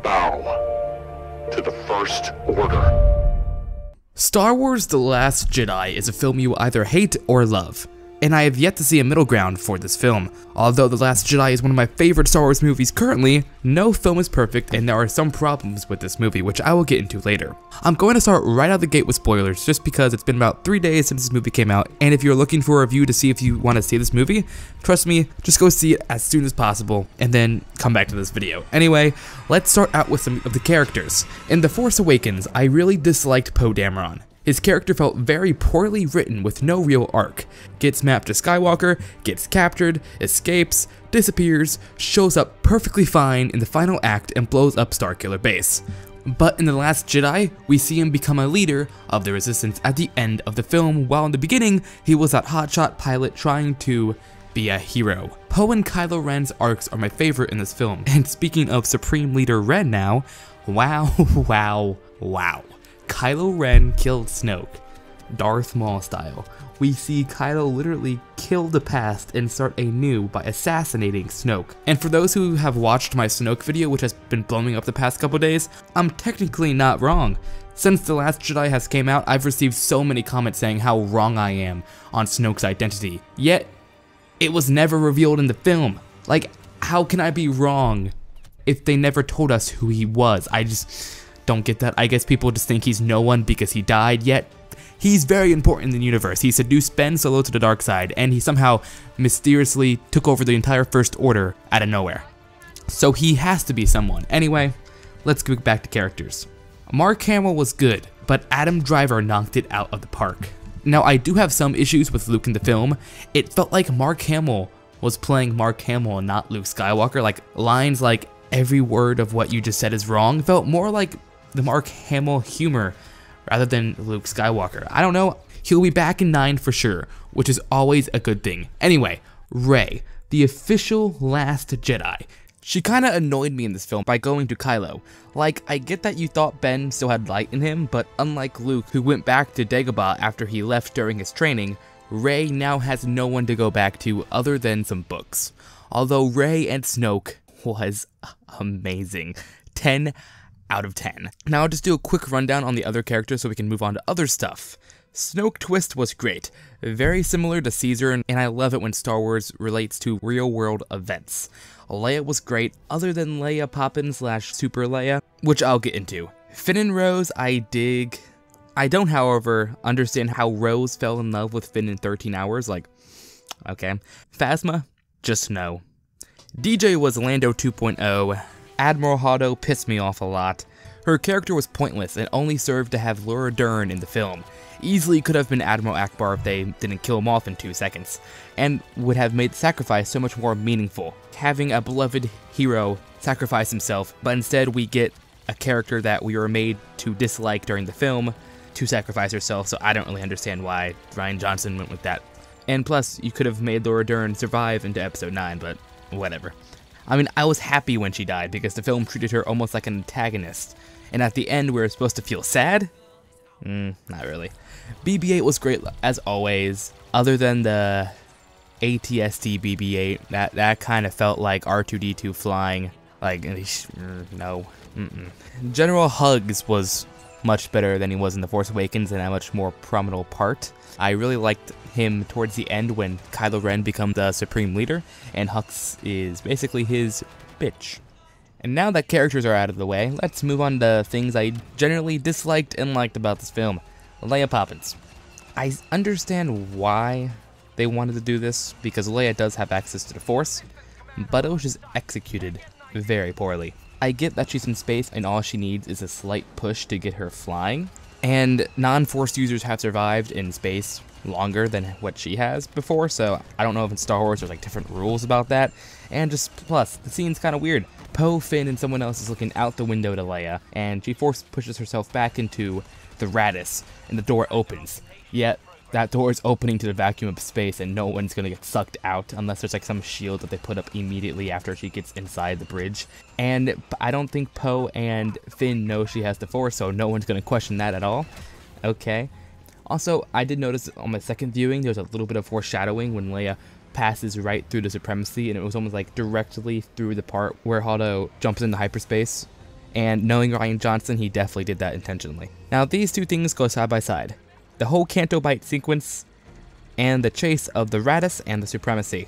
bow to the First Order. Star Wars: The Last Jedi is a film you either hate or love, and I have yet to see a middle ground for this film. Although The Last Jedi is one of my favorite Star Wars movies currently, no film is perfect and there are some problems with this movie, which I will get into later. I'm going to start right out the gate with spoilers just because it's been about 3 days since this movie came out, and if you're looking for a review to see if you want to see this movie, trust me, just go see it as soon as possible and then come back to this video. Anyway, let's start out with some of the characters. In The Force Awakens, I really disliked Poe Dameron. His character felt very poorly written with no real arc. Gets mapped to Skywalker, gets captured, escapes, disappears, shows up perfectly fine in the final act and blows up Starkiller Base. But in The Last Jedi, we see him become a leader of the Resistance at the end of the film, while in the beginning, he was that hotshot pilot trying to be a hero. Poe and Kylo Ren's arcs are my favorite in this film, and speaking of Supreme Leader Ren now, wow. Kylo Ren killed Snoke, Darth Maul style. We see Kylo literally kill the past and start anew by assassinating Snoke. And for those who have watched my Snoke video, which has been blowing up the past couple days, I'm technically not wrong. Since The Last Jedi has came out, I've received so many comments saying how wrong I am on Snoke's identity. Yet, it was never revealed in the film. Like, how can I be wrong if they never told us who he was? I just don't get that. I guess people just think he's no one because he died, yet he's very important in the universe. He seduced Ben Solo to the dark side, and he somehow mysteriously took over the entire First Order out of nowhere. So he has to be someone. Anyway, let's get back to characters. Mark Hamill was good, but Adam Driver knocked it out of the park. Now, I do have some issues with Luke in the film. It felt like Mark Hamill was playing Mark Hamill and not Luke Skywalker. Like, lines like, "Every word of what you just said is wrong," felt more like the Mark Hamill humor rather than Luke Skywalker. I don't know, he'll be back in 9 for sure, which is always a good thing. Anyway, Rey, the official Last Jedi. She kinda annoyed me in this film by going to Kylo. Like, I get that you thought Ben still had light in him, but unlike Luke, who went back to Dagobah after he left during his training, Rey now has no one to go back to other than some books. Although Rey and Snoke was amazing. 10 out of 10. Now I'll just do a quick rundown on the other characters so we can move on to other stuff. Snoke Twist was great, very similar to Caesar, and I love it when Star Wars relates to real world events. Leia was great, other than Leia Poppin / Super Leia, which I'll get into. Finn and Rose I dig. I don't, however, understand how Rose fell in love with Finn in 13 hours, like, okay. Phasma, just no. DJ was Lando 2.0. Admiral Holdo pissed me off a lot. Her character was pointless and only served to have Laura Dern in the film. Easily could have been Admiral Akbar if they didn't kill him off in 2 seconds, and would have made the sacrifice so much more meaningful. Having a beloved hero sacrifice himself, but instead we get a character that we were made to dislike during the film to sacrifice herself, so I don't really understand why Rian Johnson went with that. And plus, you could have made Laura Dern survive into episode 9, but whatever. I mean, I was happy when she died because the film treated her almost like an antagonist, and at the end we were supposed to feel sad? Not really. BB-8 was great as always, other than the ATST BB-8, that kind of felt like R2-D2 flying, like, no. General Hux was much better than he was in The Force Awakens and a much more prominent part. I really liked him towards the end when Kylo Ren becomes the Supreme Leader, and Hux is basically his bitch. And now that characters are out of the way, let's move on to things I generally disliked and liked about this film. Leia Poppins. I understand why they wanted to do this, because Leia does have access to the Force, but it was just executed very poorly. I get that she's in space and all she needs is a slight push to get her flying, and non-Force users have survived in space longer than what she has before, so I don't know if in Star Wars there's like different rules about that. And just plus, the scene's kind of weird. Poe, Finn, and someone else is looking out the window to Leia, and she pushes herself back into the Radis, and the door opens. Yet, that door is opening to the vacuum of space, and no one's gonna get sucked out unless there's like some shield that they put up immediately after she gets inside the bridge. And I don't think Poe and Finn know she has the Force, so no one's gonna question that at all. Okay. Also, I did notice on my second viewing, there's a little bit of foreshadowing when Leia passes right through the Supremacy, and it was almost like directly through the part where Holdo jumps into hyperspace and knowing Rian Johnson, he definitely did that intentionally. Now these two things go side by side. The whole Canto Bight sequence and the chase of the Raddus and the Supremacy.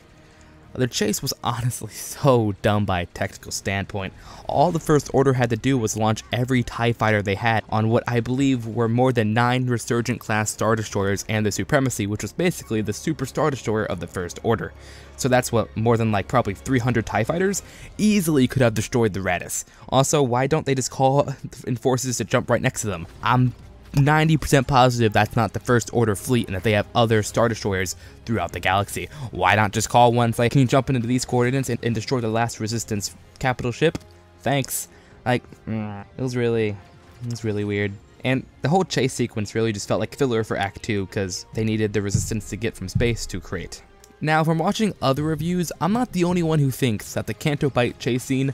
The chase was honestly so dumb by a technical standpoint. All the First Order had to do was launch every TIE fighter they had on what I believe were more than 9 Resurgent class Star Destroyers and the Supremacy, which was basically the Super Star Destroyer of the First Order. So that's what, more than like probably 300 TIE fighters easily could have destroyed the Raddus. Also, why don't they just call Enforcers to jump right next to them? I'm 90% positive that's not the First Order fleet and that they have other Star Destroyers throughout the galaxy. Why not just call one like, can you jump into these coordinates and destroy the last Resistance capital ship? Thanks. Like, it was really weird. And the whole chase sequence really just felt like filler for Act 2 because they needed the Resistance to get from space to Crate. Now, from watching other reviews, I'm not the only one who thinks that the Canto Bight chase scene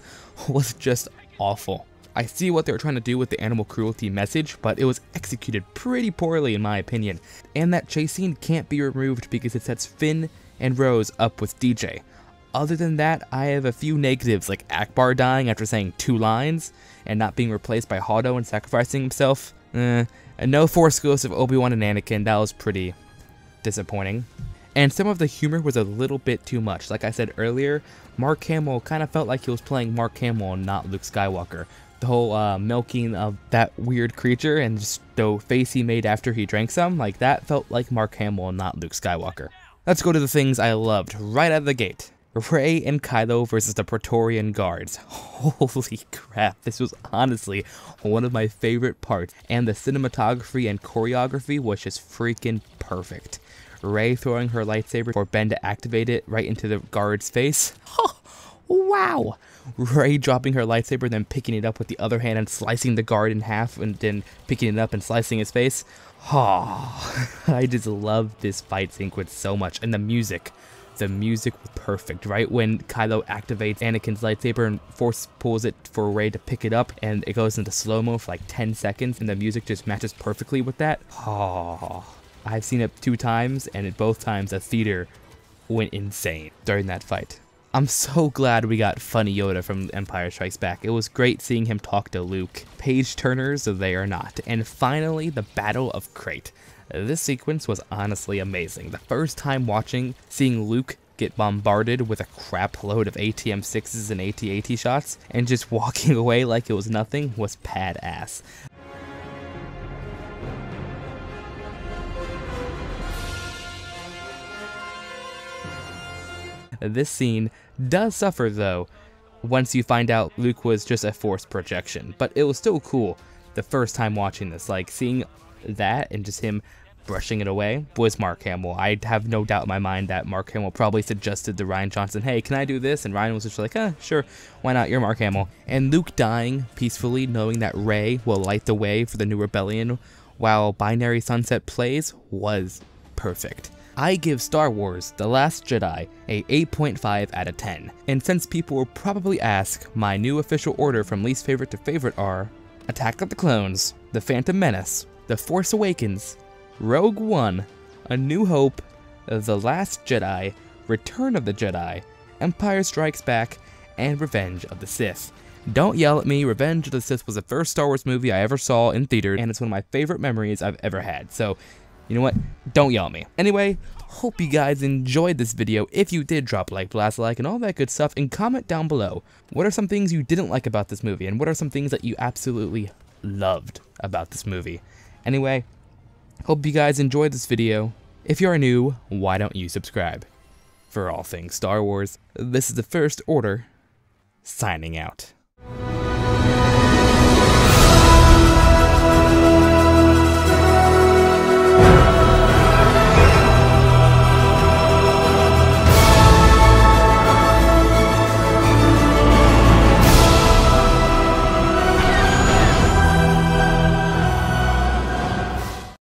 was just awful. I see what they were trying to do with the animal cruelty message, but it was executed pretty poorly in my opinion. And that chase scene can't be removed because it sets Finn and Rose up with DJ. Other than that, I have a few negatives like Akbar dying after saying 2 lines, and not being replaced by Holdo and sacrificing himself. And no Force Ghost of Obi-Wan and Anakin, that was pretty disappointing. And some of the humor was a little bit too much. Like I said earlier, Mark Hamill kind of felt like he was playing Mark Hamill and not Luke Skywalker. The whole milking of that weird creature and just the face he made after he drank some, like that felt like Mark Hamill and not Luke Skywalker. Let's go to the things I loved right out of the gate. Rey and Kylo versus the Praetorian Guards. Holy crap, this was honestly one of my favorite parts, and the cinematography and choreography was just freaking perfect. Rey throwing her lightsaber for Ben to activate it right into the guard's face. Oh, wow! Rey dropping her lightsaber, then picking it up with the other hand and slicing the guard in half, and then picking it up and slicing his face. Oh, I just love this fight sequence so much, and the music was perfect. Right when Kylo activates Anakin's lightsaber and force pulls it for Rey to pick it up, and it goes into slow-mo for like 10 seconds, and the music just matches perfectly with that. Oh, I've seen it 2 times, and at both times the theater went insane during that fight. I'm so glad we got Funny Yoda from Empire Strikes Back. It was great seeing him talk to Luke. Page turners, they are not. And finally, the Battle of Crate. This sequence was honestly amazing. The first time watching, seeing Luke get bombarded with a crap load of ATM-6s and AT-AT shots, and just walking away like it was nothing was badass. This scene does suffer though, once you find out Luke was just a Force projection, but it was still cool the first time watching this, like seeing that and just him brushing it away was Mark Hamill. I have no doubt in my mind that Mark Hamill probably suggested to Rian Johnson, hey, can I do this? And Rian was just like, sure, why not, you're Mark Hamill. And Luke dying peacefully, knowing that Rey will light the way for the new rebellion while Binary Sunset plays, was perfect. I give Star Wars The Last Jedi a 8.5 out of 10. And since people will probably ask, my new official order from least favorite to favorite are Attack of the Clones, The Phantom Menace, The Force Awakens, Rogue One, A New Hope, The Last Jedi, Return of the Jedi, Empire Strikes Back, and Revenge of the Sith. Don't yell at me, Revenge of the Sith was the first Star Wars movie I ever saw in theater, and it's one of my favorite memories I've ever had, so you know what? Don't yell at me. Anyway, hope you guys enjoyed this video. If you did, drop a like, blast a like, and all that good stuff, and comment down below. What are some things you didn't like about this movie, and what are some things that you absolutely loved about this movie? Anyway, hope you guys enjoyed this video. If you are new, why don't you subscribe? For all things Star Wars, this is the First Order, signing out.